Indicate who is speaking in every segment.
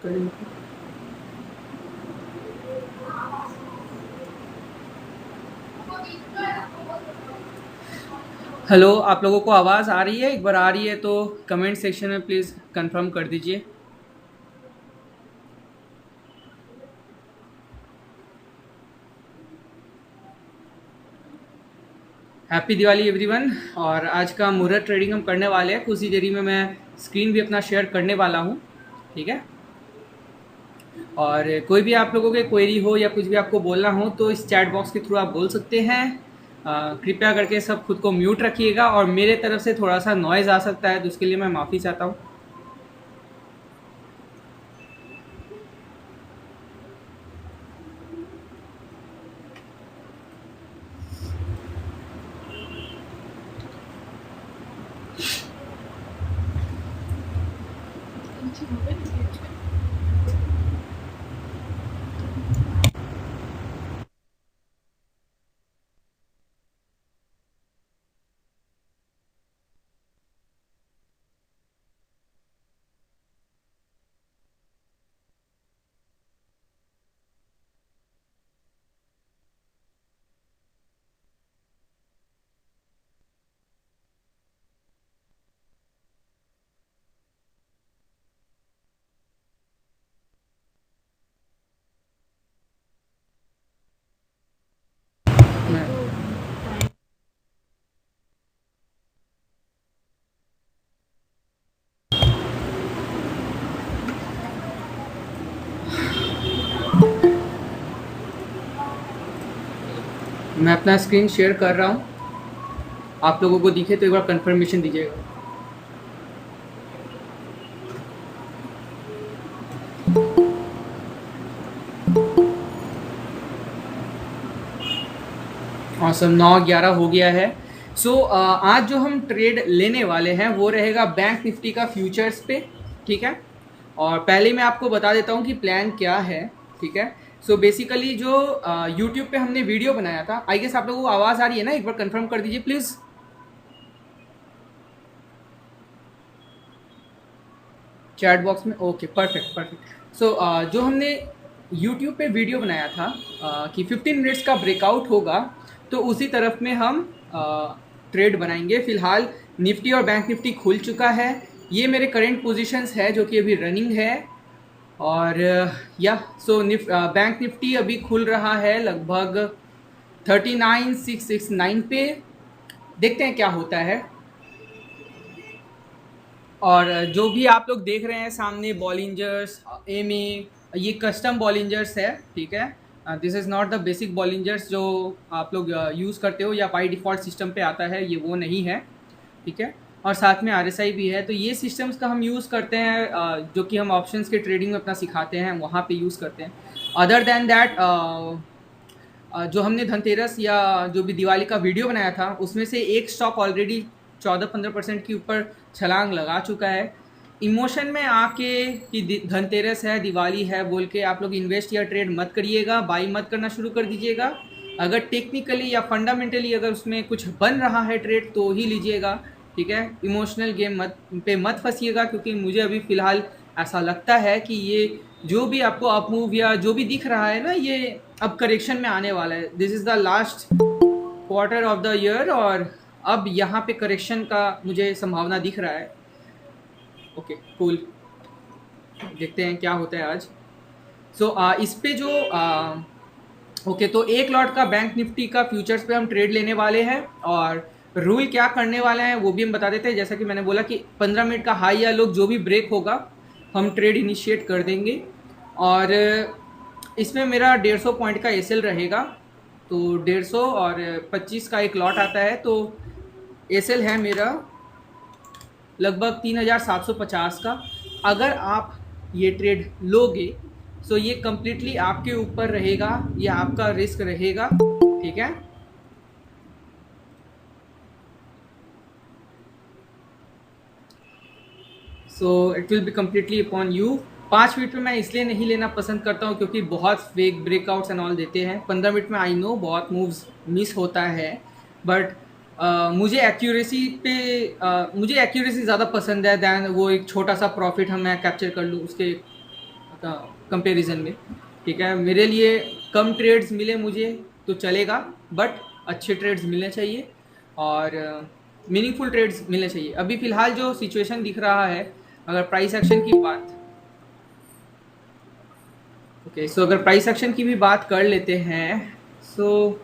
Speaker 1: Hello, आप लोगों को आवाज़ आ रही है? एक बार आ रही है तो कमेंट सेक्शन में प्लीज़ कंफर्म कर दीजिए। Happy Diwali everyone. और आज का मुहूर्त ट्रेडिंग हम करने वाले हैं। कुछ ही देरी में मैं स्क्रीन भी अपना शेयर करने वाला हूँ, ठीक है। और कोई भी आप लोगों के क्वेरी हो या कुछ भी आपको बोलना हो तो इस चैट बॉक्स के थ्रू आप बोल सकते हैं। कृपया करके सब खुद को म्यूट रखिएगा और मेरे तरफ से थोड़ा सा नॉइज़ आ सकता है तो उसके लिए मैं माफ़ी चाहता हूँ। मैं मैं अपना स्क्रीन शेयर कर रहा हूँ। आप लोगों को दिखे तो एक बार कंफर्मेशन दीजिएगा। औसम 9:11 हो गया है। आज जो हम ट्रेड लेने वाले हैं वो रहेगा बैंक निफ्टी का फ्यूचर्स पे, ठीक है। और पहले मैं आपको बता देता हूँ कि प्लान क्या है, ठीक है। बेसिकली जो यूट्यूब पे हमने वीडियो बनाया था, आई गेस आप लोगों को आवाज़ आ रही है ना? एक बार कंफर्म कर दीजिए प्लीज़। चैट बॉक्स में ओके, परफेक्ट परफेक्ट। जो हमने यूट्यूब पे वीडियो बनाया था कि 15 मिनट्स का ब्रेकआउट होगा, तो उसी तरफ में हम ट्रेड बनाएंगे। फिलहाल निफ्टी और बैंक निफ्टी खुल चुका है। ये मेरे करंट पोजीशंस है जो कि अभी रनिंग है। और या बैंक निफ्टी अभी खुल रहा है लगभग 39,669 पे। देखते हैं क्या होता है। और जो भी आप लोग देख रहे हैं सामने बॉलिंजर्स एम ए, ये कस्टम बॉलिंजर्स है, ठीक है। This is not the basic Bollingers जो आप लोग यूज़ करते हो या बाई डिफ़ॉल्ट सिस्टम पे आता है, ये वो नहीं है, ठीक है। और साथ में RSI भी है। तो ये सिस्टम्स का हम यूज़ करते हैं जो कि हम ऑप्शंस के ट्रेडिंग में अपना सिखाते हैं, वहाँ पे यूज़ करते हैं। अदर देन दैट जो हमने धनतेरस या जो भी दिवाली का वीडियो बनाया था उसमें से एक स्टॉक ऑलरेडी 14-15% के ऊपर छलांग लगा चुका है। इमोशन में आके कि धनतेरस है, दिवाली है बोल के आप लोग इन्वेस्ट या ट्रेड मत करिएगा, बाई मत करना शुरू कर दीजिएगा। अगर टेक्निकली या फंडामेंटली अगर उसमें कुछ बन रहा है ट्रेड तो ही लीजिएगा, ठीक है। इमोशनल गेम मत फंसिएगा, क्योंकि मुझे अभी फ़िलहाल ऐसा लगता है कि ये जो भी आपको अप मूव या जो भी दिख रहा है ना, ये अब करेक्शन में आने वाला है। This is the last quarter of the year और अब यहाँ पे करेक्शन का मुझे संभावना दिख रहा है। ओके कूल, देखते हैं क्या होता है आज। इस पे जो ओके, तो एक लॉट का बैंक निफ्टी का फ्यूचर्स पे हम ट्रेड लेने वाले हैं। और रूल क्या करने वाले हैं वो भी हम बता देते हैं। जैसा कि मैंने बोला कि 15 मिनट का हाई या लो जो भी ब्रेक होगा हम ट्रेड इनिशिएट कर देंगे। और इसमें मेरा 150 पॉइंट का एसएल रहेगा। तो 150 और 25 का एक लॉट आता है, तो एसएल है मेरा लगभग 3,750 का। अगर आप ये ट्रेड लोगे तो ये कम्प्लीटली आपके ऊपर रहेगा, ये आपका रिस्क रहेगा, ठीक है। It will be completely upon you. 5 minute में मैं इसलिए नहीं लेना पसंद करता हूँ क्योंकि बहुत फेक ब्रेकआउट्स एंड ऑल देते हैं। 15 मिनट में आई नो बहुत मूव्स मिस होता है, बट मुझे एक्यूरेसी ज़्यादा पसंद है दैन वो एक छोटा सा प्रॉफिट हम मैं कैप्चर कर लूँ उसके कंपैरिजन में, ठीक है। मेरे लिए कम ट्रेड्स मिले मुझे तो चलेगा, बट अच्छे ट्रेड्स मिलने चाहिए और मीनिंगफुल ट्रेड्स मिलने चाहिए। अभी फ़िलहाल जो सिचुएशन दिख रहा है, अगर प्राइस एक्शन की बात, ओके सो अगर प्राइस एक्शन की भी बात कर लेते हैं, सो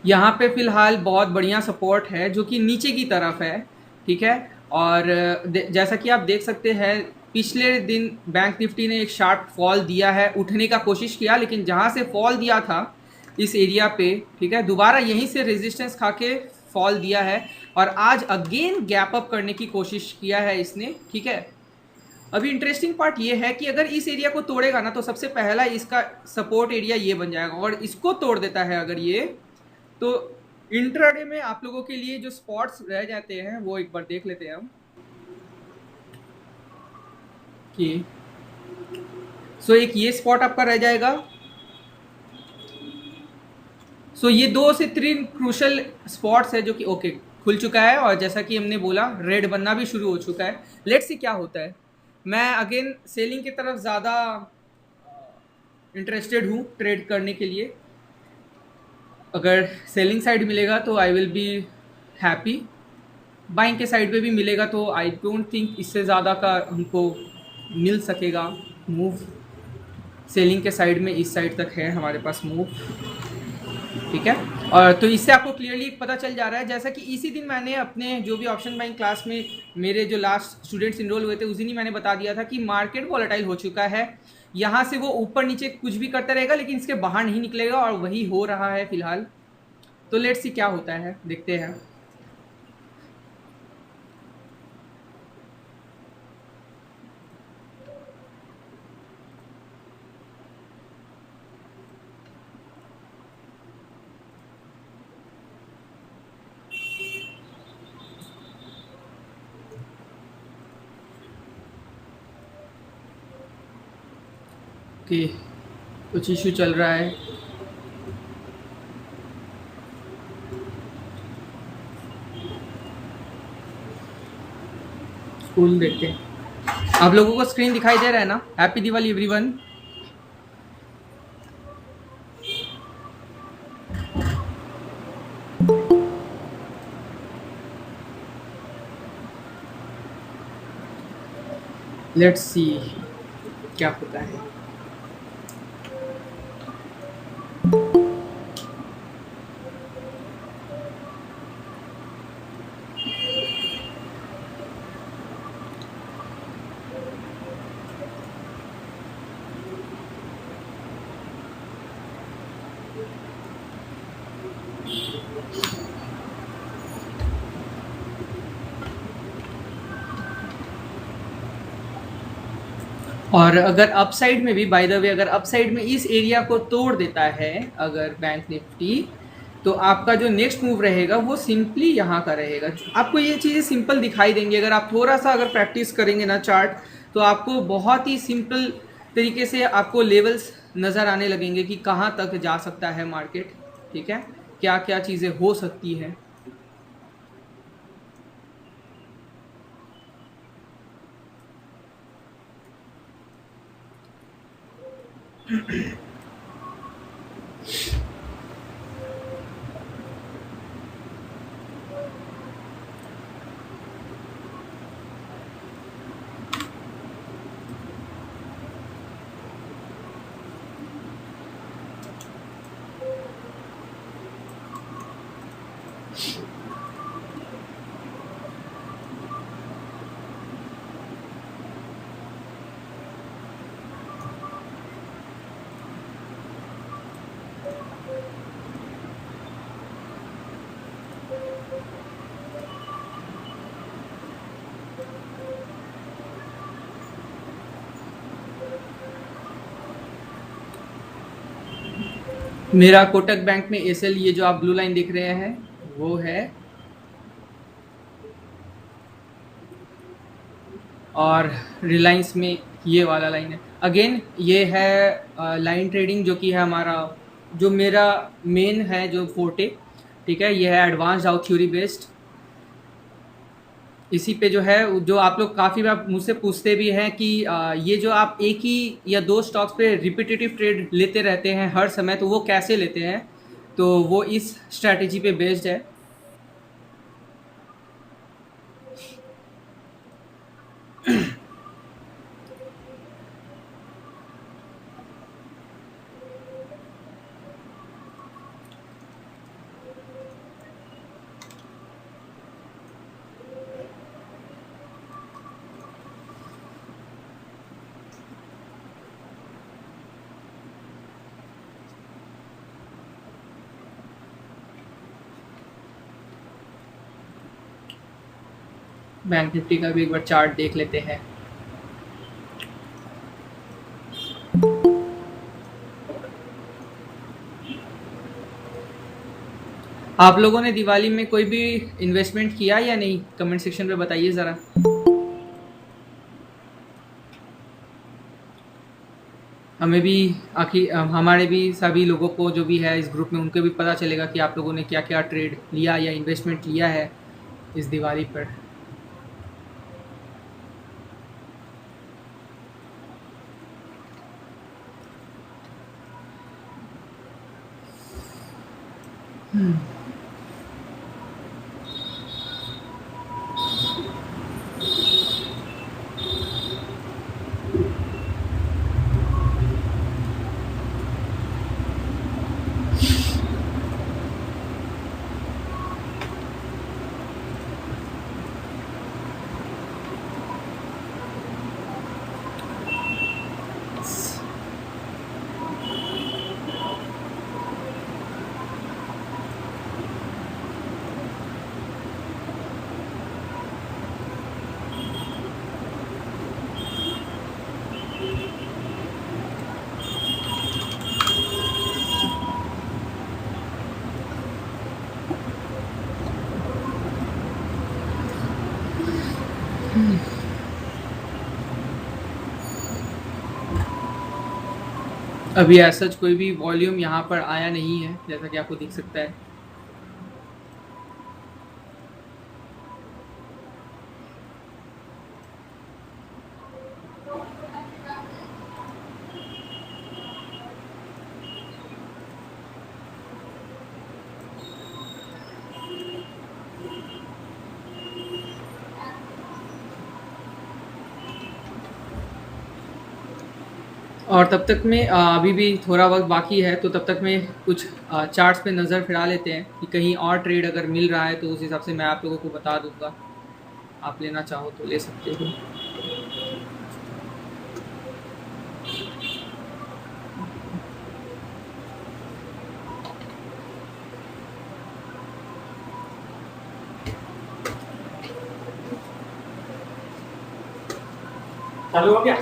Speaker 1: यहाँ पे फ़िलहाल बहुत बढ़िया सपोर्ट है जो कि नीचे की तरफ है, ठीक है। और जैसा कि आप देख सकते हैं, पिछले दिन बैंक निफ्टी ने एक शार्प फॉल दिया है, उठने का कोशिश किया, लेकिन जहाँ से फॉल दिया था इस एरिया पे, ठीक है, दोबारा यहीं से रेजिस्टेंस खा के फॉल दिया है और आज अगेन गैप अप करने की कोशिश किया है इसने, ठीक है। अभी इंटरेस्टिंग पार्ट ये है कि अगर इस एरिया को तोड़ेगा ना तो सबसे पहला इसका सपोर्ट एरिया ये बन जाएगा, और इसको तोड़ देता है अगर ये, तो इंट्राडे में आप लोगों के लिए जो स्पॉट्स रह जाते हैं वो एक बार देख लेते हैं हम कि सो एक ये स्पॉट आपका रह जाएगा। सो ये 2 से 3 क्रूशल स्पॉट्स है जो कि ओके खुल चुका है, और जैसा कि हमने बोला रेड बनना भी शुरू हो चुका है। लेट्स सी क्या होता है। मैं अगेन सेलिंग की तरफ ज़्यादा इंटरेस्टेड हूँ ट्रेड करने के लिए। अगर सेलिंग साइड मिलेगा तो I will be happy, buying के साइड पे भी मिलेगा तो आई डोंट थिंक इससे ज़्यादा का हमको मिल सकेगा मूव। सेलिंग के साइड में इस साइड तक है हमारे पास मूव, ठीक है। और तो इससे आपको क्लियरली पता चल जा रहा है, जैसा कि इसी दिन मैंने अपने जो भी ऑप्शन बाइंग क्लास में मेरे जो लास्ट स्टूडेंट्स इनरोल हुए थे उसी दिन मैंने बता दिया था कि मार्केट वॉलेटाइल हो चुका है। यहाँ से वो ऊपर नीचे कुछ भी करता रहेगा लेकिन इसके बाहर नहीं निकलेगा, और वही हो रहा है फिलहाल। तो लेट्स सी क्या होता है, देखते हैं। कि कुछ इशू चल रहा है। स्कूल देखते हैं। आप लोगों को स्क्रीन दिखाई दे रहा है ना? Happy Diwali everyone. Let's see क्या होता है। और अगर अपसाइड में भी, बाय द वे, अगर अपसाइड में इस एरिया को तोड़ देता है अगर बैंक निफ्टी, तो आपका जो नेक्स्ट मूव रहेगा वो सिंपली यहाँ का रहेगा। आपको ये चीज़ें सिंपल दिखाई देंगी अगर आप थोड़ा सा अगर प्रैक्टिस करेंगे ना चार्ट, तो आपको बहुत ही सिंपल तरीके से आपको लेवल्स नज़र आने लगेंगे कि कहाँ तक जा सकता है मार्केट, ठीक है, क्या क्या चीज़ें हो सकती हैं। मेरा कोटक बैंक में एसएल, ये जो आप ब्लू लाइन देख रहे हैं वो है, और रिलायंस में ये वाला लाइन है। अगेन ये है लाइन ट्रेडिंग जो कि है हमारा, जो मेरा मेन है जो फोर्टे, ठीक है। ये है एडवांस्ड आउट थ्योरी बेस्ड। इसी पे जो है जो आप लोग काफ़ी बार मुझसे पूछते भी हैं कि ये जो आप एक ही या दो स्टॉक्स पे रिपीटेटिव ट्रेड लेते रहते हैं हर समय, तो वो कैसे लेते हैं? तो वो इस स्ट्रैटेजी पे बेस्ड है। बैंक निफ्टी का भी एक बार चार्ट देख लेते हैं। आप लोगों ने दिवाली में कोई भी इन्वेस्टमेंट किया या नहीं? कमेंट सेक्शन पे बताइए ज़रा। हमें भी आखिर हमारे भी सभी लोगों को जो भी है इस ग्रुप में, उनको भी पता चलेगा कि आप लोगों ने क्या क्या ट्रेड लिया या इन्वेस्टमेंट लिया है इस दिवाली पर। अभी ऐसा कोई भी वॉल्यूम यहाँ पर आया नहीं है, जैसा कि आपको दिख सकता है। और तब तक में अभी भी थोड़ा वक्त बाकी है, तो तब तक में कुछ चार्ट्स पे नज़र फिरा लेते हैं कि कहीं और ट्रेड अगर मिल रहा है तो उस हिसाब से मैं आप लोगों को बता दूंगा। आप लेना चाहो तो ले सकते हो। चालू हो गया?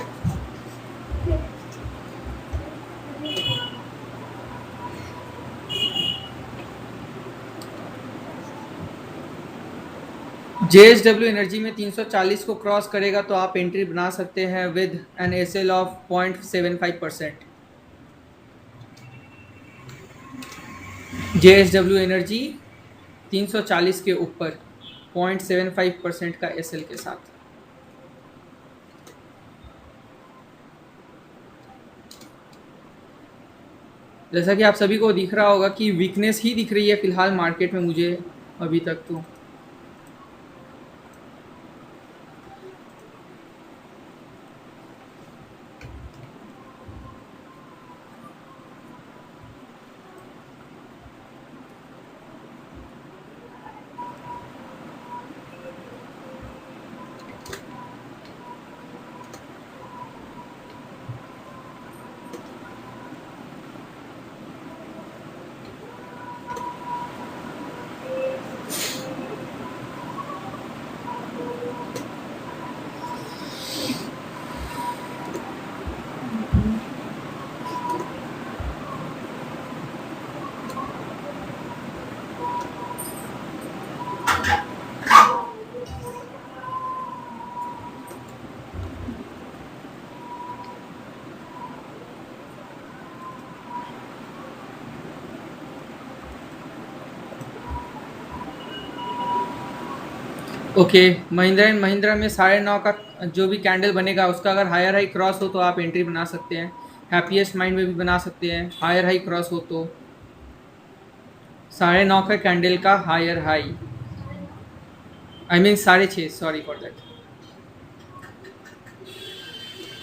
Speaker 1: JSW एनर्जी में 340 को क्रॉस करेगा तो आप एंट्री बना सकते हैं with an SL of 0.75%। JSW energy 340 के ऊपर 0.75% का एसएल के साथ। जैसा कि आप सभी को दिख रहा होगा कि वीकनेस ही दिख रही है फिलहाल मार्केट में मुझे अभी तक तो। ओके, महिंद्रा एंड महिंद्रा में 9.5 का जो भी कैंडल बनेगा उसका अगर हायर हाई क्रॉस हो तो आप एंट्री बना सकते हैं। हैप्पीएस्ट माइंड में भी बना सकते हैं, हायर हाई क्रॉस हो तो। 9.5 का कैंडल का higher high, I mean 6.5, sorry for that.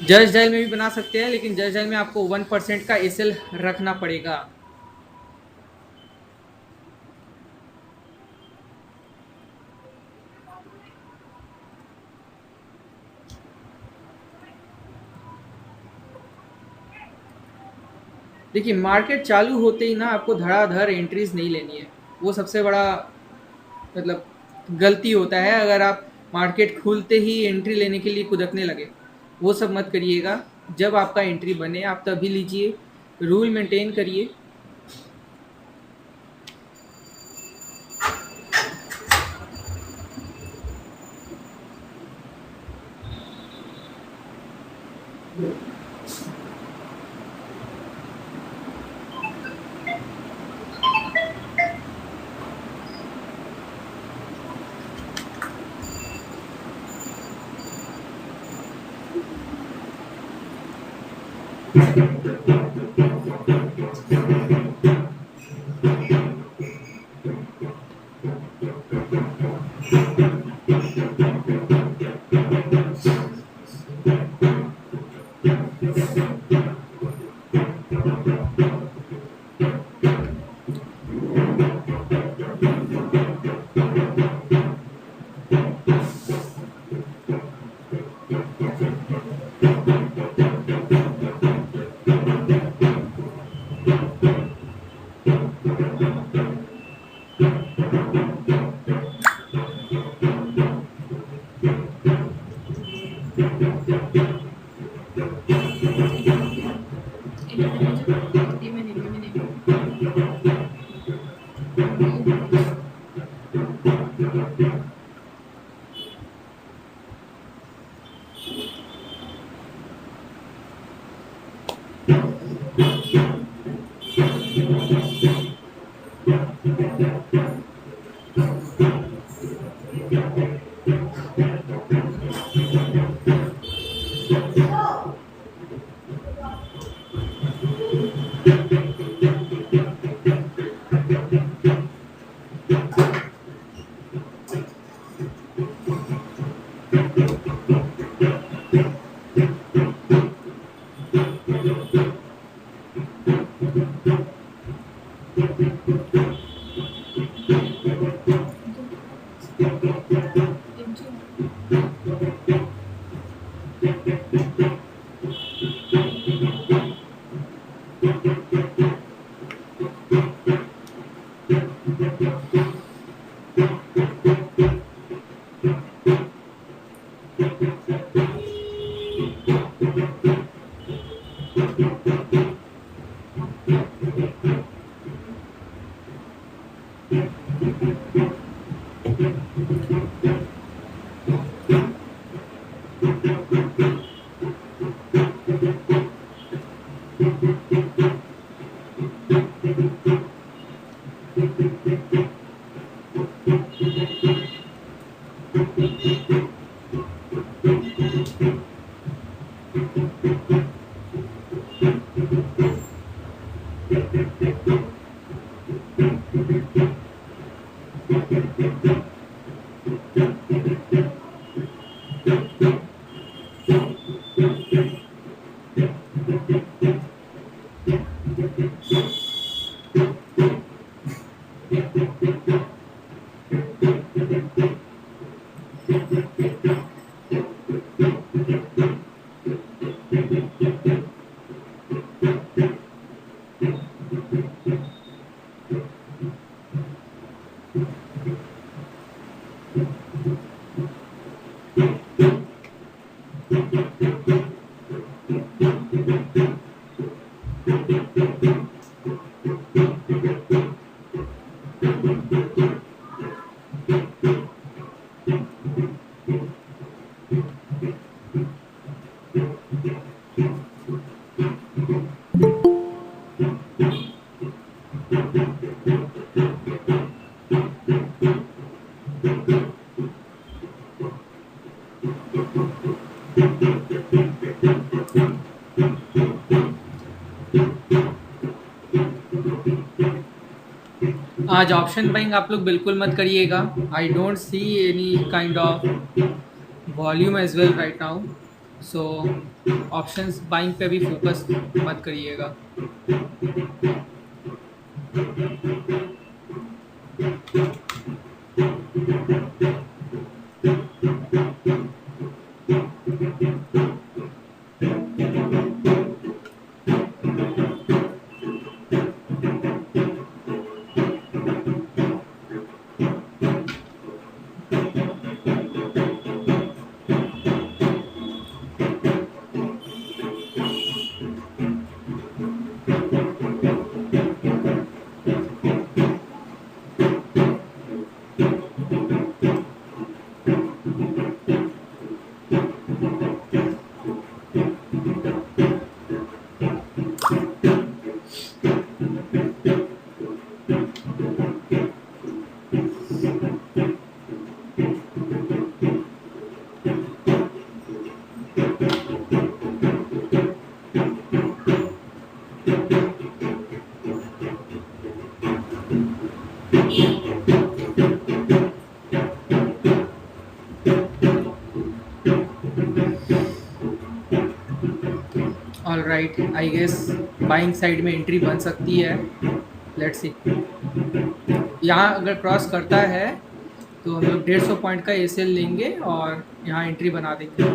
Speaker 1: जज डायल में भी बना सकते हैं, लेकिन जज डायल में आपको 1% का एसएल रखना पड़ेगा। देखिए, मार्केट चालू होते ही ना आपको धड़ाधड़ एंट्रीज नहीं लेनी है, वो सबसे बड़ा मतलब गलती होता है। अगर आप मार्केट खुलते ही एंट्री लेने के लिए कुदकने लगे, वो सब मत करिएगा। जब आपका एंट्री बने आप तभी लीजिए, रूल मेंटेन करिए। आज ऑप्शन बाइंग आप लोग बिल्कुल मत करिएगा. I don't see any kind of volume as well right now. So options buying पे भी फोकस मत करिएगा. All right, I guess buying side में एंट्री बन सकती है. Let's see. यहाँ अगर क्रॉस करता है तो हम लोग 150 पॉइंट का एसएल लेंगे और यहाँ एंट्री बना देंगे.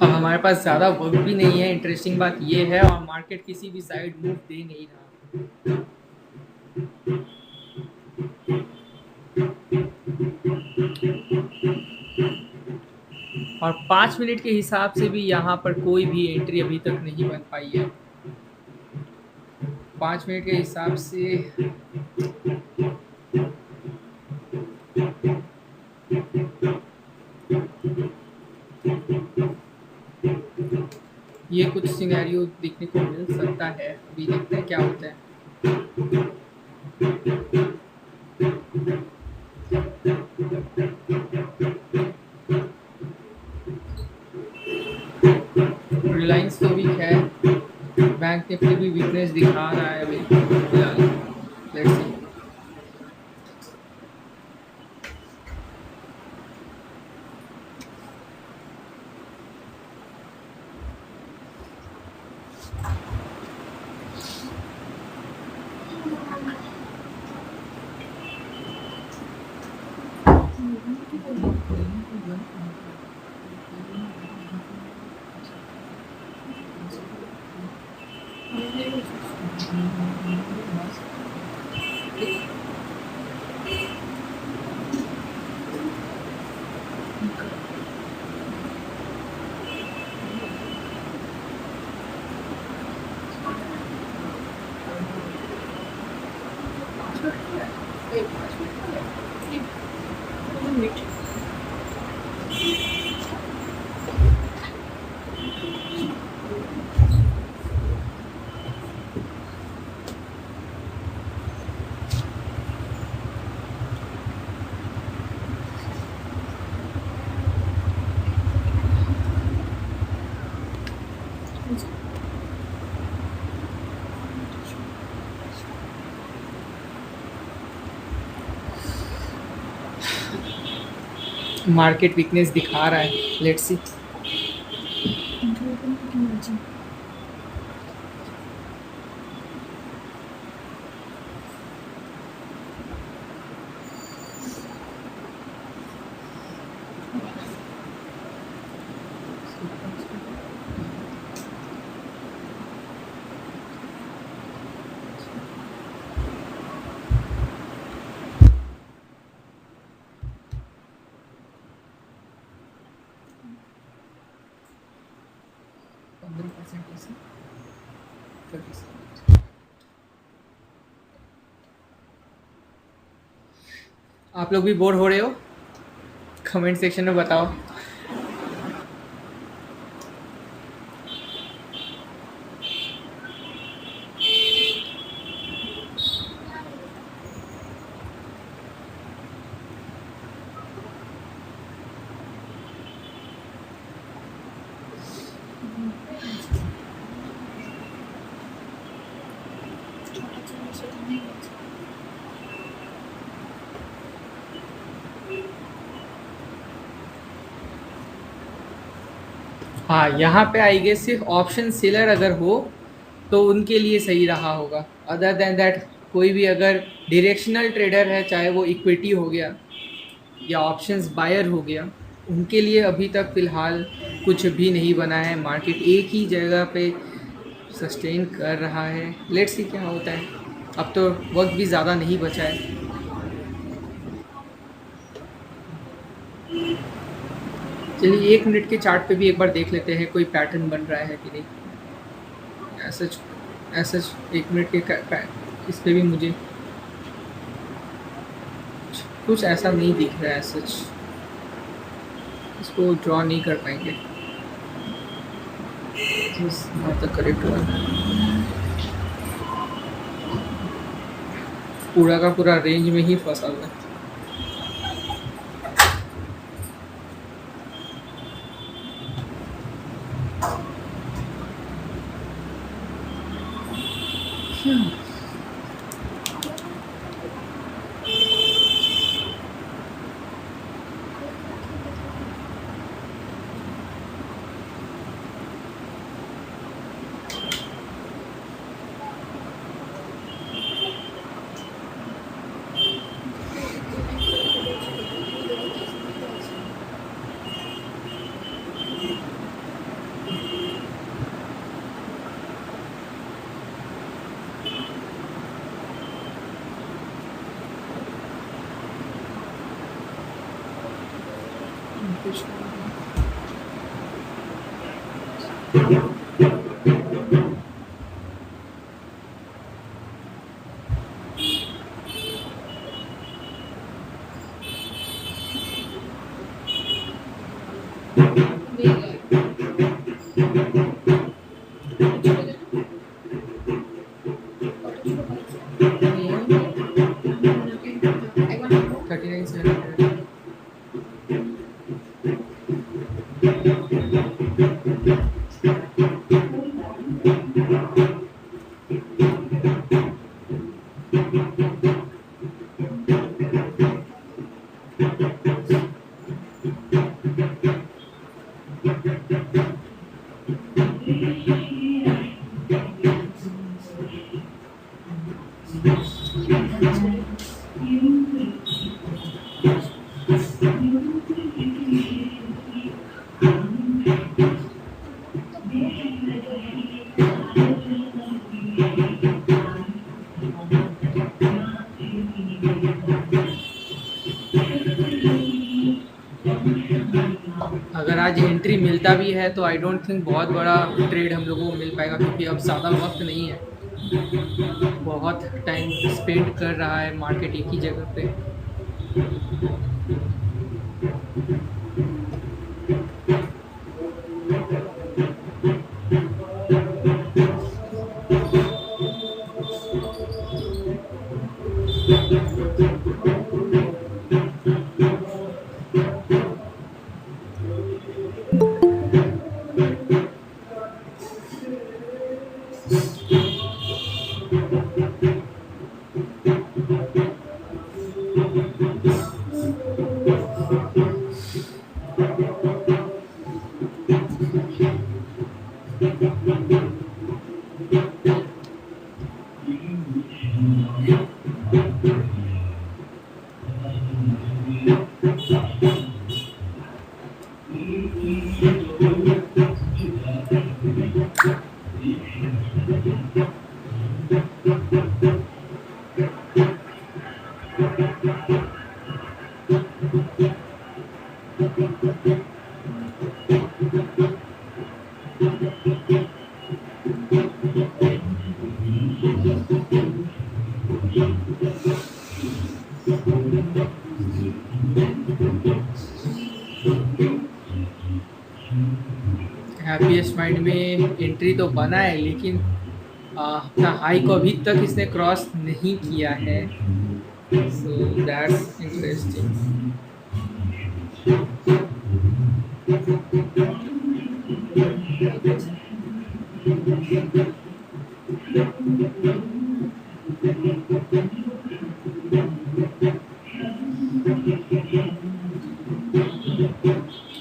Speaker 1: अब हमारे पास ज़्यादा वर्क भी नहीं है. इंटरेस्टिंग बात ये है, और मार्केट किसी भी साइड मूव दे नहीं रहा. और 5 मिनट के हिसाब से भी यहाँ पर कोई भी एंट्री अभी तक नहीं बन पाई है। 5 मिनट के हिसाब से ये कुछ सिनेरियो देखने को मिल सकता है। अभी देखते हैं क्या होता है। रिलायंस तो वीक है, बैंक निफ्टी भी वीकनेस दिखा रहा है अभी फिलहाल। Let's see. मार्केट वीकनेस दिखा रहा है, लेट्स सी। आप लोग भी बोर हो रहे हो? कमेंट सेक्शन में बताओ। हाँ, यहाँ पे आई गेस सिर्फ ऑप्शन सेलर अगर हो तो उनके लिए सही रहा होगा। अदर देन दैट कोई भी अगर डायरेक्शनल ट्रेडर है, चाहे वो इक्विटी हो गया या ऑप्शंस बायर हो गया, उनके लिए अभी तक फ़िलहाल कुछ भी नहीं बना है। मार्केट एक ही जगह पे सस्टेन कर रहा है। लेट्स सी क्या होता है। अब तो वक्त भी ज़्यादा नहीं बचा है। चलिए 1 मिनट के चार्ट पे भी एक बार देख लेते हैं कोई पैटर्न बन रहा है कि नहीं। ऐसा 1 मिनट के इस पे भी मुझे कुछ ऐसा नहीं दिख रहा है। सच इसको ड्रॉ नहीं कर पाएंगे। Not the correct one. पूरा का पूरा रेंज में ही फंसा हुआ है। अगर आज एंट्री मिलता भी है तो आई डोंट थिंक बहुत बड़ा ट्रेड हम लोगों को मिल पाएगा, क्योंकि अब ज़्यादा वक्त नहीं है, बहुत टाइम स्पेंड कर रहा है मार्केट एक ही जगह पे। हैप्पीएस्ट माइंड में एंट्री तो बना है, लेकिन अपना हाई को अभी तक इसने क्रॉस नहीं किया है, so that's interesting.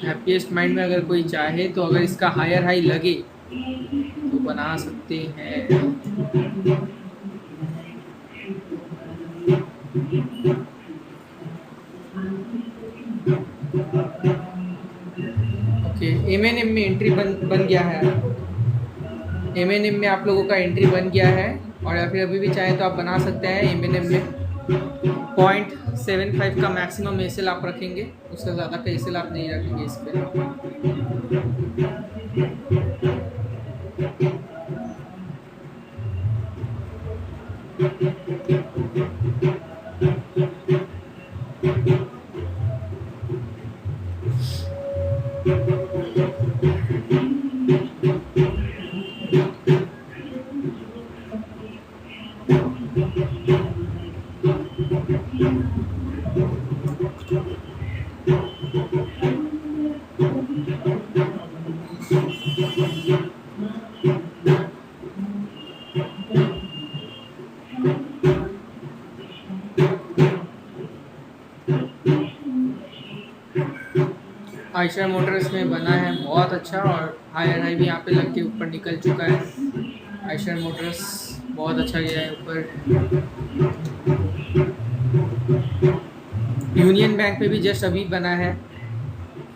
Speaker 1: Happiest mind में अगर कोई चाहे तो अगर इसका हायर हाई लगे तो बना सकते हैं। ओके, एमएनएम में एंट्री बन गया है। एमएनएम में आप लोगों का एंट्री बन गया है, और या फिर अभी भी चाहे तो आप बना सकते हैं। एमएनएम में 0.75 का मैक्सिमम एसएल आप रखेंगे, उससे ज़्यादा का एसएल आप नहीं रखेंगे इस पर। आयशर मोटर्स में बना है बहुत अच्छा, और हायर हाई भी यहाँ पे लग के ऊपर निकल चुका है। आयशर मोटर्स बहुत अच्छा गया है ऊपर। यूनियन बैंक पे भी जस्ट अभी बना है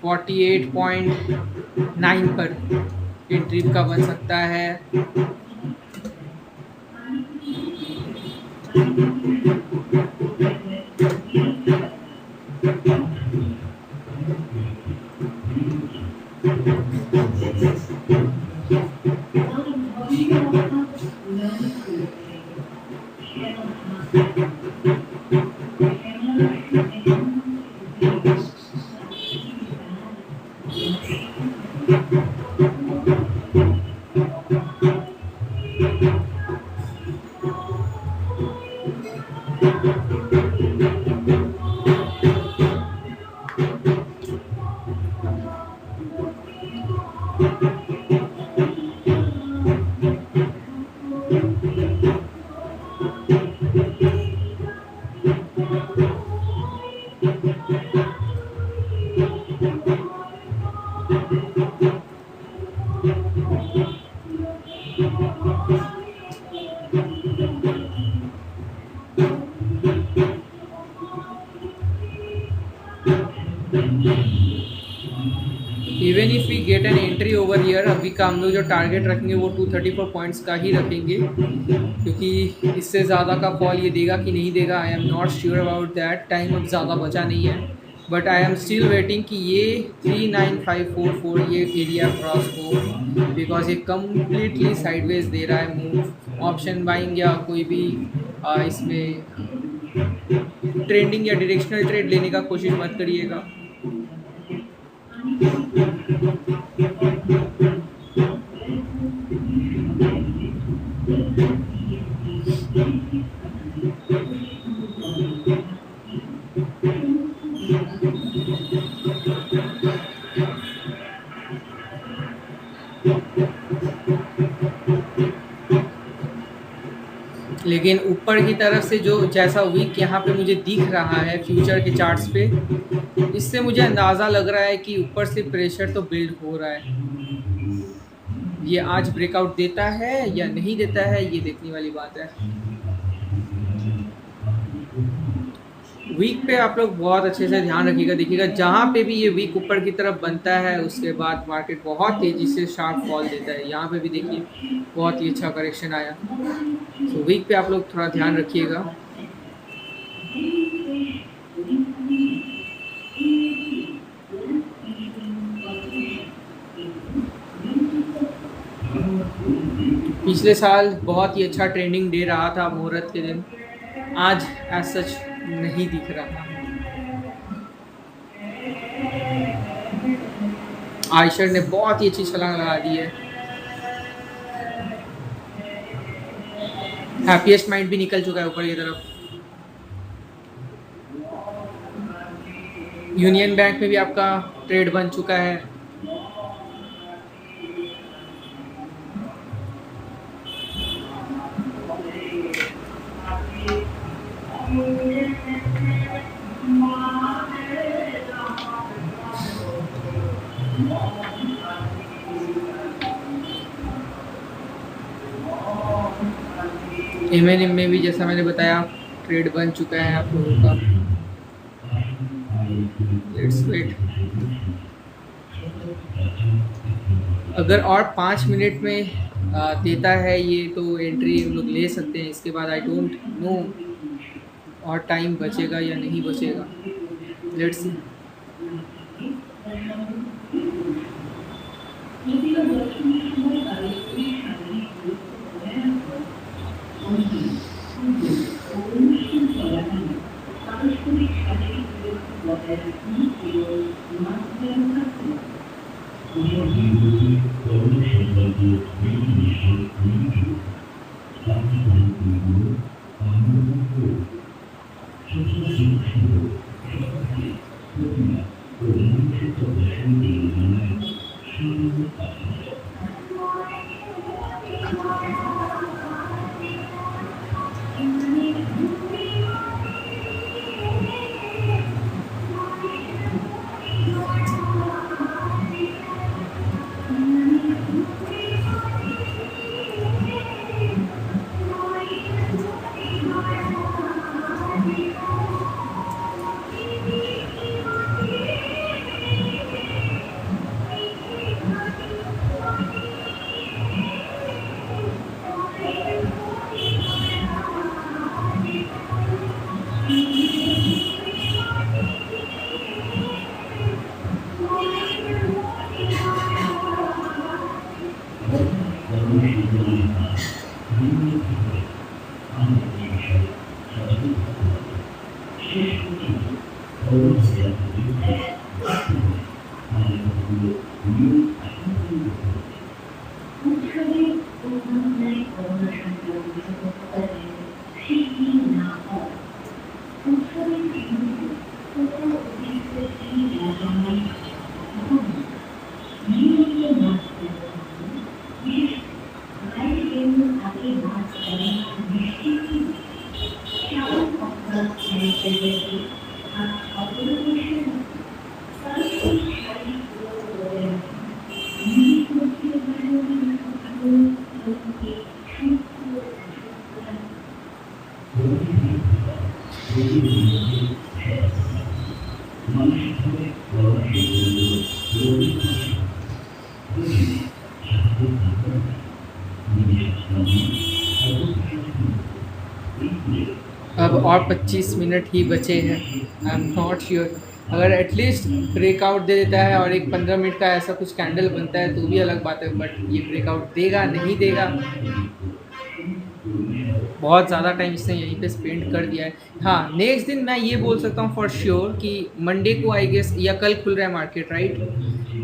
Speaker 1: 48.9 पर एंट्री का बन सकता है। Even if we get an entry over here, अभी का हम लोग जो टारगेट रखेंगे वो 234 पॉइंट्स का ही रखेंगे, क्योंकि इससे ज़्यादा का फॉल ये देगा कि नहीं देगा आई am not sure about that. Time अब ज़्यादा बचा नहीं है, but I am still waiting कि ये 39544 ये एरिया क्रॉस हो, बिकॉज ये कम्प्लीटली साइडवेज दे रहा है मूव। ऑप्शन बाइंग या कोई भी इसमें ट्रेंडिंग या डायरेक्शनल ट्रेड लेने का कोशिश मत करिएगा। लेकिन ऊपर की तरफ से जो जैसा वीक यहाँ पे मुझे दिख रहा है फ्यूचर के चार्ट्स पे, इससे मुझे अंदाज़ा लग रहा है कि ऊपर से प्रेशर तो बिल्ड हो रहा है। ये आज ब्रेकआउट देता है या नहीं देता है ये देखने वाली बात है। वीक पे आप लोग बहुत अच्छे से ध्यान रखिएगा, देखिएगा जहाँ पे भी ये वीक ऊपर की तरफ बनता है उसके बाद मार्केट बहुत तेज़ी से शार्प फॉल देता है। यहाँ पे भी देखिए बहुत ही अच्छा करेक्शन आया। तो वीक पे आप लोग थोड़ा ध्यान रखिएगा। पिछले साल बहुत ही अच्छा ट्रेंडिंग दे रहा था मुहूर्त के दिन, आज एज सच नहीं दिख रहा। आयशर ने बहुत ही अच्छी छलांग लगा दी है। हैप्पीएस्ट माइंड भी निकल चुका है ऊपर की तरफ। यूनियन बैंक में भी आपका ट्रेड बन चुका है। एमएनएम में भी जैसा मैंने बताया ट्रेड बन चुका है आप लोगों का। लेट्स वेट, अगर और 5 मिनट में देता है ये तो एंट्री हम लोग ले सकते हैं। इसके बाद आई डोंट नो और टाइम बचेगा या नहीं बचेगा। Let's see. अब और 25 मिनट ही बचे हैं। आई एम नॉट श्योर, अगर एटलीस्ट ब्रेकआउट दे देता है और एक 15 मिनट का ऐसा कुछ कैंडल बनता है तो भी अलग बात है, बट ये ब्रेकआउट देगा नहीं देगा। बहुत ज़्यादा टाइम इसने यहीं पे स्पेंड कर दिया है। हाँ, नेक्स्ट दिन मैं ये बोल सकता हूँ फॉर श्योर कि मंडे को आई गेस, या कल खुल रहा है मार्केट राइट,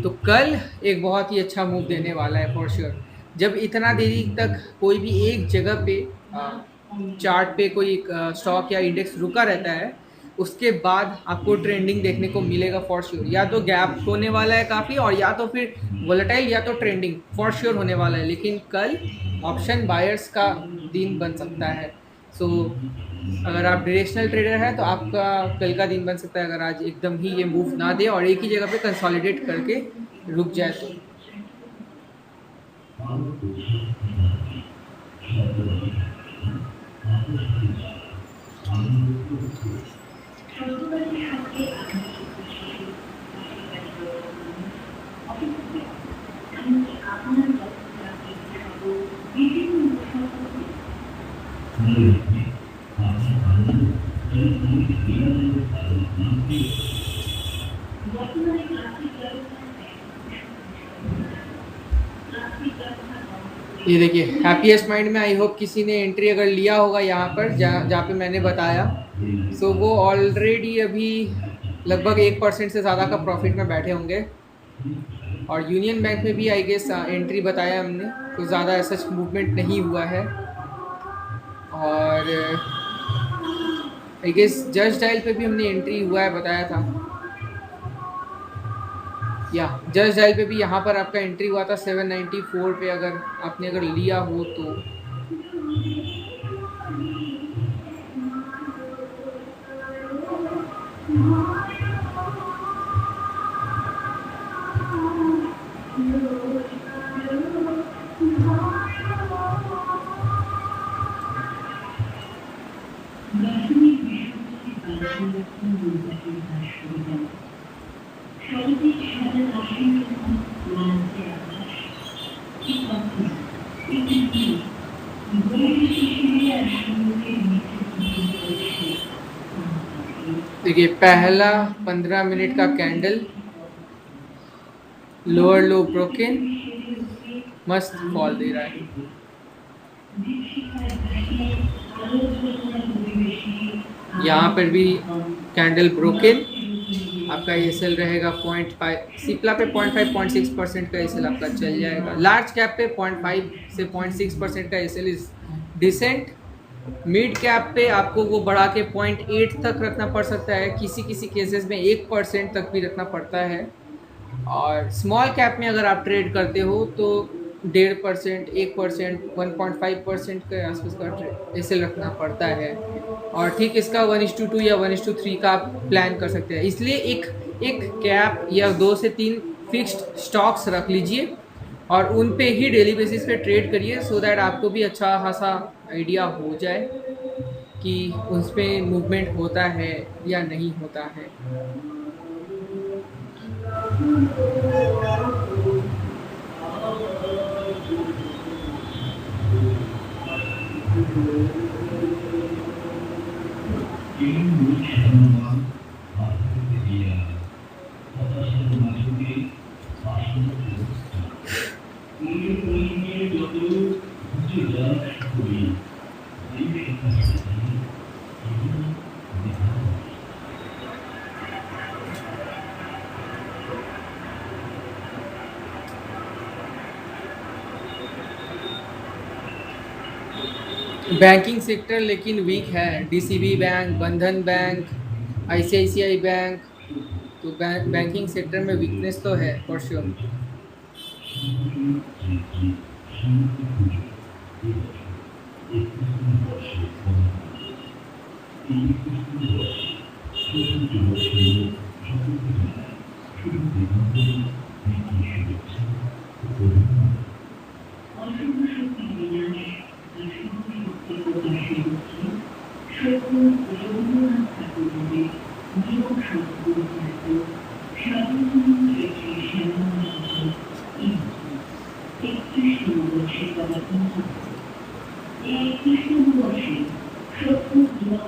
Speaker 1: तो कल एक बहुत ही अच्छा मूव देने वाला है फॉर श्योर। जब इतना देरी तक कोई भी एक जगह पे चार्ट पे कोई स्टॉक या इंडेक्स रुका रहता है, उसके बाद आपको ट्रेंडिंग देखने को मिलेगा फॉर श्योर। या तो गैप होने वाला है काफ़ी, और या तो फिर वोलेटाइल, या तो ट्रेंडिंग फॉर श्योर होने वाला है। लेकिन कल ऑप्शन बायर्स का दिन बन सकता है। सो अगर आप डायरेक्शनल ट्रेडर हैं तो आपका कल का दिन बन सकता है, अगर आज एकदम ही ये मूव ना दे और एक ही जगह पे कंसोलिडेट करके रुक जाए तो। ये देखिए हैप्पीएस्ट माइंड में आई होप किसी ने एंट्री अगर लिया होगा यहाँ पर, जहाँ पे मैंने बताया, सो वो ऑलरेडी अभी लगभग 1% से ज़्यादा का प्रॉफिट में बैठे होंगे। और यूनियन बैंक में भी आई गेस एंट्री बताया हमने, कुछ ज़्यादा ऐसा मूवमेंट नहीं हुआ है। और आई गेस जज डायल पे भी हमने एंट्री हुआ है बताया था, या जज डायल पे भी यहाँ पर आपका एंट्री हुआ था 794 पे, अगर आपने अगर लिया हो तो। देखिए पहला 15 मिनट का कैंडल लोअर लो ब्रोकन, मस्त फॉल दे रहा है। यहाँ पर भी कैंडल ब्रोकन, आपका एसएल रहेगा 0.5, सिप्ला पे 0.5-0.6% का एसएल आपका चल जाएगा। लार्ज कैप पे 0.5 से 0.6% का SL is decent. Mid cap पे आपको वो बढ़ा के 0.8 तक रखना पड़ सकता है, किसी किसी केसेस में 1% तक भी रखना पड़ता है। और स्मॉल कैप में अगर आप ट्रेड करते हो तो 1.5%, 1%, 1.5% के आसपास का एसएल रखना पड़ता है। और ठीक इसका 1:2 या 1:3 का आप प्लान कर सकते हैं। इसलिए एक कैप या 2 से 3 फिक्स्ड स्टॉक्स रख लीजिए और उन पे ही डेली बेसिस पे ट्रेड करिए, सो दैट आपको भी अच्छा खासा आइडिया हो जाए कि उस पर मूवमेंट होता है या नहीं होता है। बैंकिंग सेक्टर लेकिन वीक है। डीसीबी बैंक, बंधन बैंक, आईसीआईसीआई बैंक, तो बैंकिंग सेक्टर में वीकनेस तो है फॉर श्योर।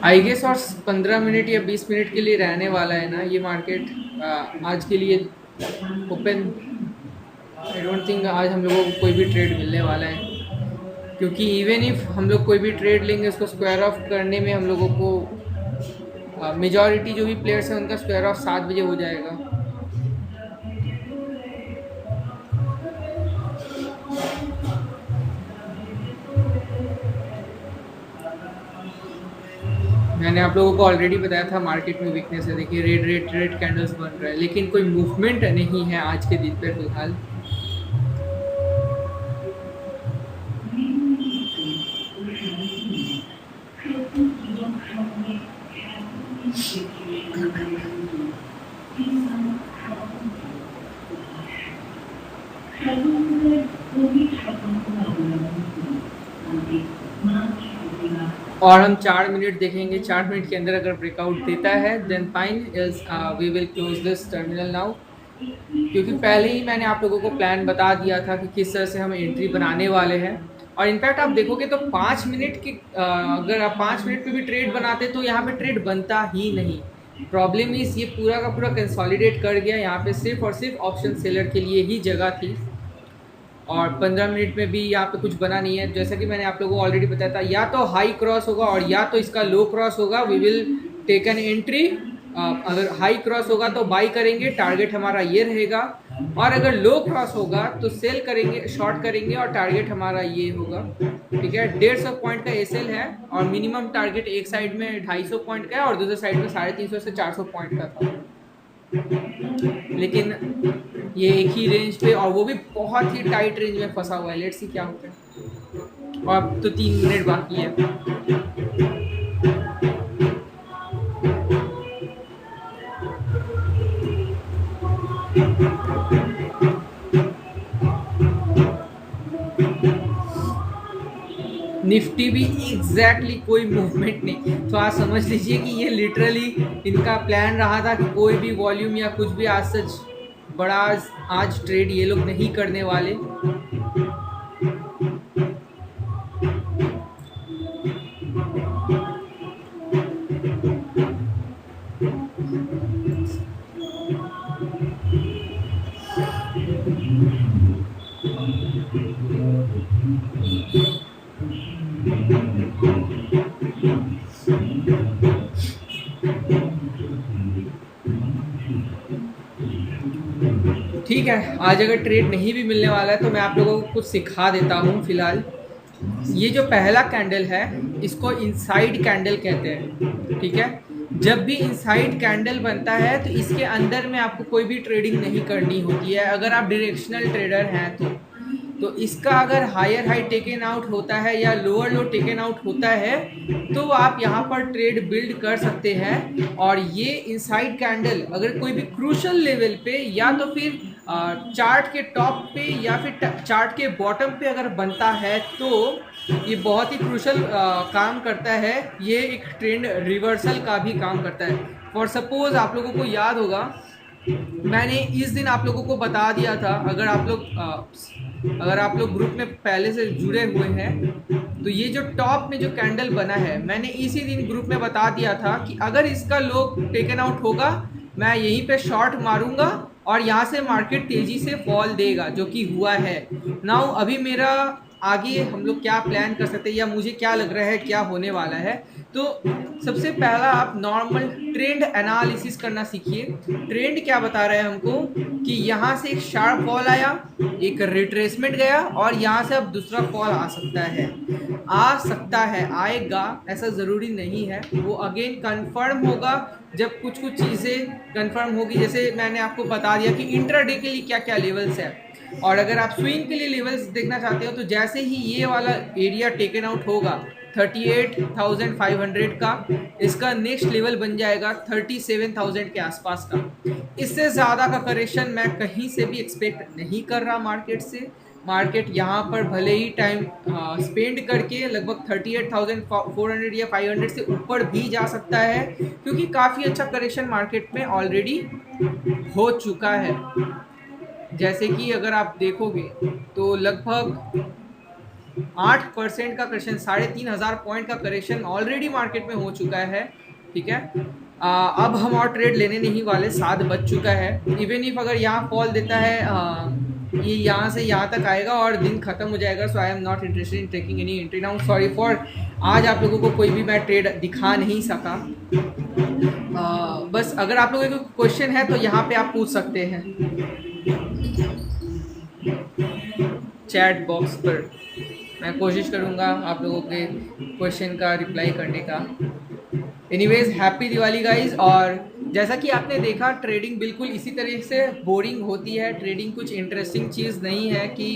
Speaker 1: आई गेस और 15 मिनट या 20 मिनट के लिए रहने वाला है ना ये मार्केट। आज के लिए ओपन, आई डोंट थिंक आज हम लोगों को कोई भी ट्रेड मिलने वाला है, क्योंकि इवन इफ हम लोग कोई भी ट्रेड लेंगे उसको स्क्वायर ऑफ करने में हम लोगों को मेजॉरिटी जो भी प्लेयर्स हैं उनका स्क्वायर ऑफ 7 बजे हो जाएगा। मैंने आप लोगों को ऑलरेडी बताया था मार्केट में वीकनेस है। देखिए रेड रेड रेड कैंडल्स बन रहा है, लेकिन कोई मूवमेंट नहीं है आज के दिन पे फिलहाल। और हम 4 मिनट देखेंगे, 4 मिनट के अंदर अगर ब्रेकआउट देता है then fine, is we will close this terminal now. क्योंकि पहले ही मैंने आप लोगों को प्लान बता दिया था कि किस तरह से हम एंट्री बनाने वाले हैं। और इनफैक्ट आप देखोगे तो 5 मिनट की अगर आप 5 मिनट पे भी ट्रेड बनाते तो यहाँ पे ट्रेड बनता ही नहीं। प्रॉब्लम इस ये पूरा का पूरा कंसोलिडेट कर गया, यहाँ पे सिर्फ और सिर्फ ऑप्शन सेलर के लिए ही जगह थी। और 15 मिनट में भी यहाँ पे कुछ बना नहीं है। जैसा कि मैंने आप लोगों को ऑलरेडी बताया था, या तो हाई क्रॉस होगा और या तो इसका लो क्रॉस होगा, we will take an entry. अगर हाई क्रॉस होगा तो बाई करेंगे, टारगेट हमारा ये रहेगा। और अगर लो क्रॉस होगा तो सेल करेंगे, शॉर्ट करेंगे और टारगेट हमारा ये होगा। ठीक है, 150 पॉइंट का एसएल है और मिनिमम टारगेट एक साइड में 250 पॉइंट का है और दूसरे साइड में 350 से 400 पॉइंट का था। लेकिन ये एक ही रेंज पे, और वो भी बहुत ही टाइट रेंज में फंसा हुआ है। लेट्स सी क्या होता है। और अब तो 3 मिनट बाकी है। निफ्टी भी एग्जैक्टली कोई मूवमेंट नहीं, तो आप समझ लीजिए कि ये लिटरली इनका प्लान रहा था कि कोई भी वॉल्यूम या कुछ भी आज सच बड़ा आज ट्रेड ये लोग नहीं करने वाले। ठीक है, आज अगर ट्रेड नहीं भी मिलने वाला है तो मैं आप लोगों को कुछ सिखा देता हूँ। फिलहाल ये जो पहला कैंडल है इसको इनसाइड कैंडल कहते हैं। ठीक है, जब भी इनसाइड कैंडल बनता है तो इसके अंदर में आपको कोई भी ट्रेडिंग नहीं करनी होती है अगर आप डायरेक्शनल ट्रेडर हैं तो इसका अगर हायर हाई टेकन आउट होता है या लोअर लो टेकन आउट होता है तो आप यहाँ पर ट्रेड बिल्ड कर सकते हैं। और ये इनसाइड कैंडल अगर कोई भी क्रूशल लेवल पे या तो फिर चार्ट के टॉप पे या फिर चार्ट के बॉटम पे अगर बनता है तो ये बहुत ही क्रूशल काम करता है। ये एक ट्रेंड रिवर्सल का भी काम करता है। फॉर सपोज आप लोगों को याद होगा मैंने इस दिन आप लोगों को बता दिया था, अगर आप लोग ग्रुप में पहले से जुड़े हुए हैं तो ये जो टॉप में जो कैंडल बना है मैंने इसी दिन ग्रुप में बता दिया था कि अगर इसका लो टेकन आउट होगा मैं यहीं पे शॉर्ट मारूंगा और यहाँ से मार्केट तेजी से फॉल देगा, जो कि हुआ है। नाउ अभी मेरा आगे हम लोग क्या प्लान कर सकते हैं या मुझे क्या लग रहा है क्या होने वाला है, तो तो सबसे पहला आप नॉर्मल ट्रेंड एनालिसिस करना सीखिए। ट्रेंड क्या बता रहा है हमको कि यहाँ से एक शार्प फॉल आया, एक रिट्रेसमेंट गया और यहाँ से अब दूसरा फॉल आ सकता है, आएगा, ऐसा ज़रूरी नहीं है। वो अगेन कंफर्म होगा जब कुछ कुछ चीज़ें कंफर्म होगी। जैसे मैंने आपको बता दिया कि इंट्राडे के लिए क्या क्या लेवल्स है, और अगर आप स्विंग के लिए लेवल्स देखना चाहते हो तो जैसे ही ये वाला एरिया टेकन आउट होगा 38,500 का, इसका नेक्स्ट लेवल बन जाएगा 37,000 के आसपास का। इससे ज़्यादा का करेक्शन मैं कहीं से भी एक्सपेक्ट नहीं कर रहा मार्केट से। मार्केट यहाँ पर भले ही टाइम स्पेंड करके लगभग 38,400 या 500 से ऊपर भी जा सकता है, क्योंकि काफ़ी अच्छा करेक्शन मार्केट में ऑलरेडी हो चुका है। जैसे कि अगर आप देखोगे तो लगभग 8% का करेक्शन, 3,500 पॉइंट का करेक्शन ऑलरेडी मार्केट में हो चुका है। ठीक है, अब हम और ट्रेड लेने नहीं वाले, 7 बज चुका है। इवन इफ अगर यहाँ फॉल देता है, ये यहाँ से यहाँ तक आएगा और दिन खत्म हो जाएगा। So I am not interested in taking any entry now. Sorry for आज आप लोगों को कोई भी मैं ट्रेड दिखा नहीं सका। बस अगर आप लोगों को क्वेश्चन है तो यहाँ पे आप पूछ सकते हैं चैट बॉक्स पर। मैं कोशिश करूँगा आप लोगों के क्वेश्चन का रिप्लाई करने का। Anyways happy Diwali guys. और जैसा कि आपने देखा, ट्रेडिंग बिल्कुल इसी तरह से बोरिंग होती है। ट्रेडिंग कुछ इंटरेस्टिंग चीज़ नहीं है कि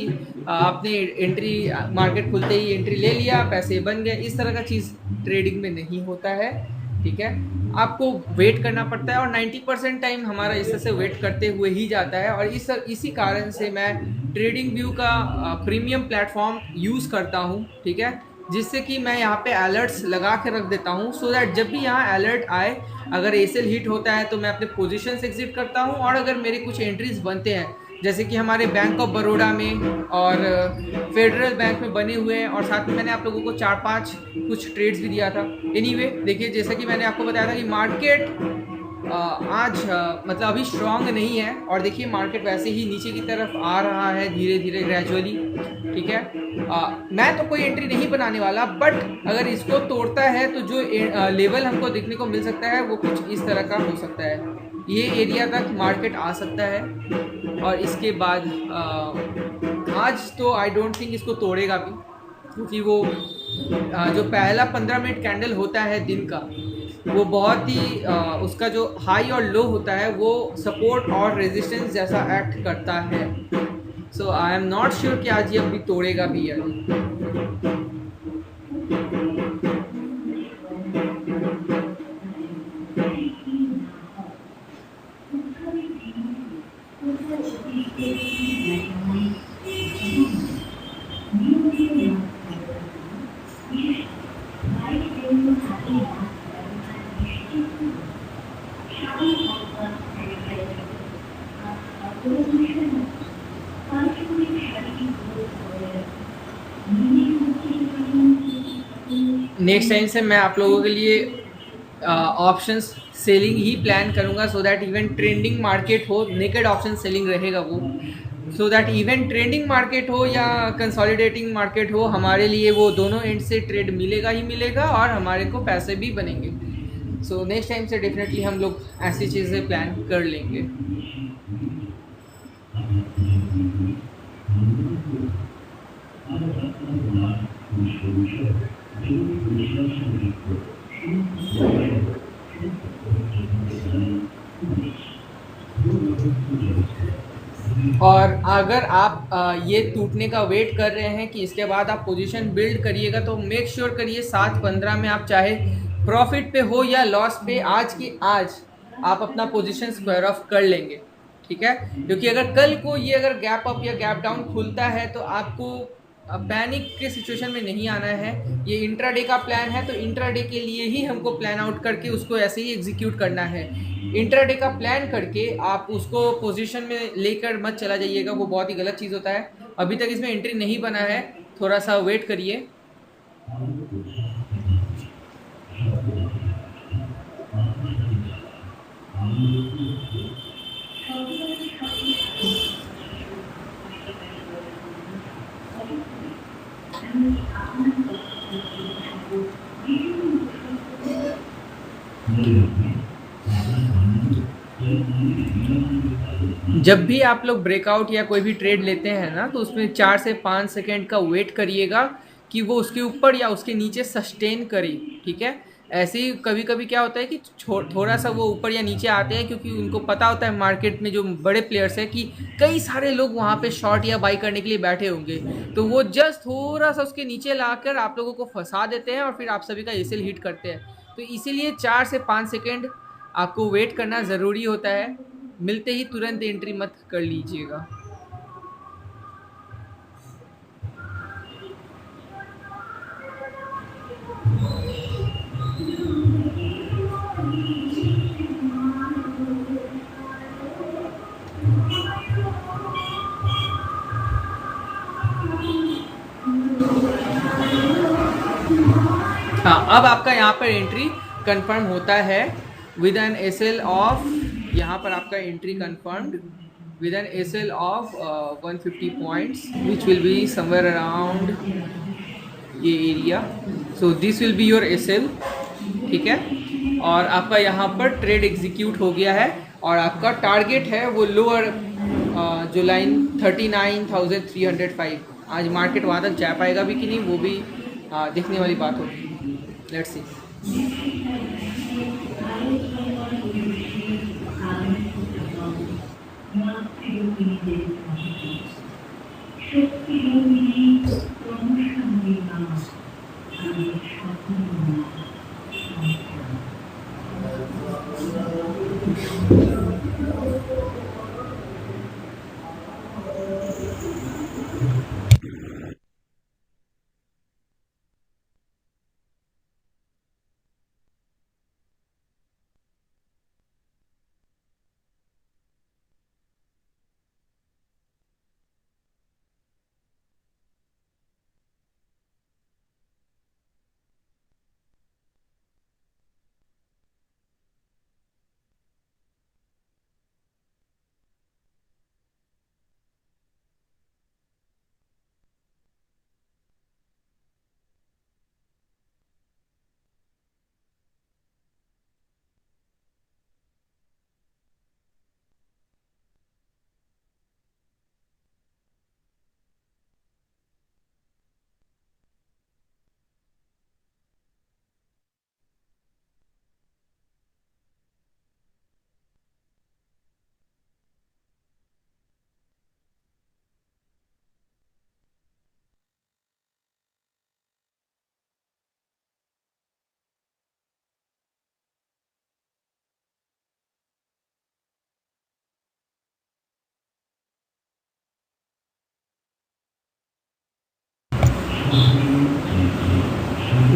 Speaker 1: आपने एंट्री मार्केट खुलते ही एंट्री ले लिया, पैसे बन गए, इस तरह का चीज़ ट्रेडिंग में नहीं होता है। ठीक है, आपको वेट करना पड़ता है और 90% टाइम हमारा इस तरह से वेट करते हुए ही जाता है। और इसी कारण से मैं ट्रेडिंग व्यू का प्रीमियम प्लेटफॉर्म यूज़ करता हूँ। ठीक है, जिससे कि मैं यहाँ पे अलर्ट्स लगा के रख देता हूँ, सो दैट जब भी यहाँ अलर्ट आए, अगर एसएल हिट होता है तो मैं अपने पोजीशन से एग्जिट करता हूँ। और अगर मेरे कुछ एंट्रीज बनते हैं, जैसे कि हमारे बैंक ऑफ बड़ौदा में और फेडरल बैंक में बने हुए हैं, और साथ में मैंने आप लोगों को 4-5 कुछ ट्रेड्स भी दिया था। एनीवे देखिए, जैसा कि मैंने आपको बताया था कि मार्केट आज मतलब अभी स्ट्रांग नहीं है, और देखिए मार्केट वैसे ही नीचे की तरफ आ रहा है धीरे धीरे ग्रेजुअली। ठीक है, मैं तो कोई एंट्री नहीं बनाने वाला, बट अगर इसको तोड़ता है तो जो लेवल हमको देखने को मिल सकता है वो कुछ इस तरह का हो सकता है। ये एरिया तक मार्केट आ सकता है, और इसके बाद आज तो आई डोंट थिंक इसको तोड़ेगा भी, क्योंकि वो जो पहला 15 मिनट कैंडल होता है दिन का, वो बहुत ही उसका जो हाई और लो होता है वो सपोर्ट और रेजिस्टेंस जैसा एक्ट करता है। सो आई एम नॉट श्योर कि आज ये अभी तोड़ेगा भी है। नेक्स्ट टाइम से मैं आप लोगों के लिए ऑप्शंस सेलिंग ही प्लान करूंगा, so that even trending market हो, नेकेड ऑप्शन सेलिंग रहेगा वो, so that even trending market हो या कंसोलिडेटिंग मार्केट हो, हमारे लिए वो दोनों एंड से ट्रेड मिलेगा ही मिलेगा और हमारे को पैसे भी बनेंगे। सो नेक्स्ट टाइम से डेफिनेटली हम लोग ऐसी चीज़ें प्लान कर लेंगे। और अगर आप ये टूटने का वेट कर रहे हैं कि इसके बाद आप पोजीशन बिल्ड करिएगा, तो मेक श्योर करिए 7-15 में आप चाहे प्रॉफिट पे हो या लॉस पे, आज की आज आप अपना पोजीशन स्क्वायर ऑफ कर लेंगे। ठीक है, क्योंकि अगर कल को ये अगर गैप अप या गैप डाउन खुलता है तो आपको पैनिक के सिचुएशन में नहीं आना है। ये इंट्राडे का प्लान है, तो इंट्राडे के लिए ही हमको प्लान आउट करके उसको ऐसे ही एग्जीक्यूट करना है। इंट्राडे का प्लान करके आप उसको पोजीशन में लेकर मत चला जाइएगा, वो बहुत ही गलत चीज़ होता है। अभी तक इसमें एंट्री नहीं बना है, थोड़ा सा वेट करिए। जब भी आप लोग ब्रेकआउट या कोई भी ट्रेड लेते हैं ना, तो उसमें 4 से 5 सेकंड का वेट करिएगा कि वो उसके ऊपर या उसके नीचे सस्टेन करे, ठीक है। ऐसे ही कभी कभी क्या होता है कि थोड़ा सा वो ऊपर या नीचे आते हैं, क्योंकि उनको पता होता है मार्केट में जो बड़े प्लेयर्स हैं कि कई सारे लोग वहाँ पे शॉर्ट या बाई करने के लिए बैठे होंगे, तो वो जस्ट थोड़ा सा उसके नीचे लाकर आप लोगों को फंसा देते हैं और फिर आप सभी का एसएल हिट करते हैं। तो इसीलिए 4 से 5 सेकंड आपको वेट करना ज़रूरी होता है। मिलते ही तुरंत एंट्री मत कर लीजिएगा। हाँ, अब आपका यहाँ पर एंट्री कंफर्म होता है विद एन एसएल ऑफ, यहाँ पर आपका entry confirmed with an SL of 150 points, which will be somewhere around ये area. So this will be your SL, ठीक है। और आपका यहाँ पर ट्रेड एग्जीक्यूट हो गया है और आपका टारगेट है वो लोअर जो लाइन 39,305। आज मार्केट वहाँ तक जा पाएगा भी कि नहीं, वो भी देखने वाली बात होगी। Let's see.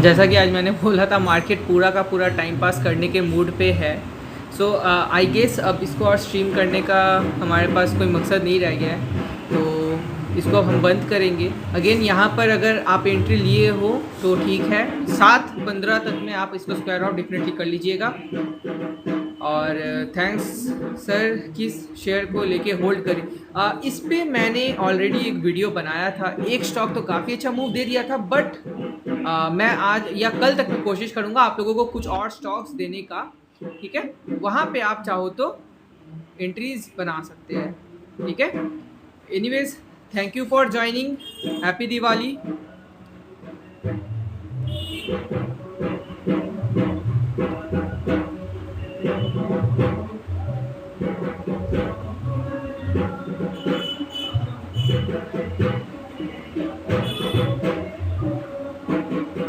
Speaker 1: जैसा कि आज मैंने बोला था, मार्केट पूरा का पूरा टाइम पास करने के मूड पे है। सो आई गेस अब इसको और स्ट्रीम करने का हमारे पास कोई मकसद नहीं रह गया है, तो इसको अब हम बंद करेंगे। अगेन यहाँ पर अगर आप एंट्री लिए हो तो ठीक है, 7:15 तक में आप इसको स्क्वायर ऑफ डेफिनेटली कर लीजिएगा। और थैंक्स सर कि शेयर को लेके होल्ड करें। इस पे मैंने ऑलरेडी एक वीडियो बनाया था। एक स्टॉक तो काफ़ी अच्छा मूव दे दिया था, बट मैं आज या कल तक कोशिश करूँगा आप लोगों को कुछ और स्टॉक्स देने का, ठीक है। वहाँ पे आप चाहो तो एंट्रीज बना सकते हैं, ठीक है। Anyways, thank you for joining. Happy Diwali.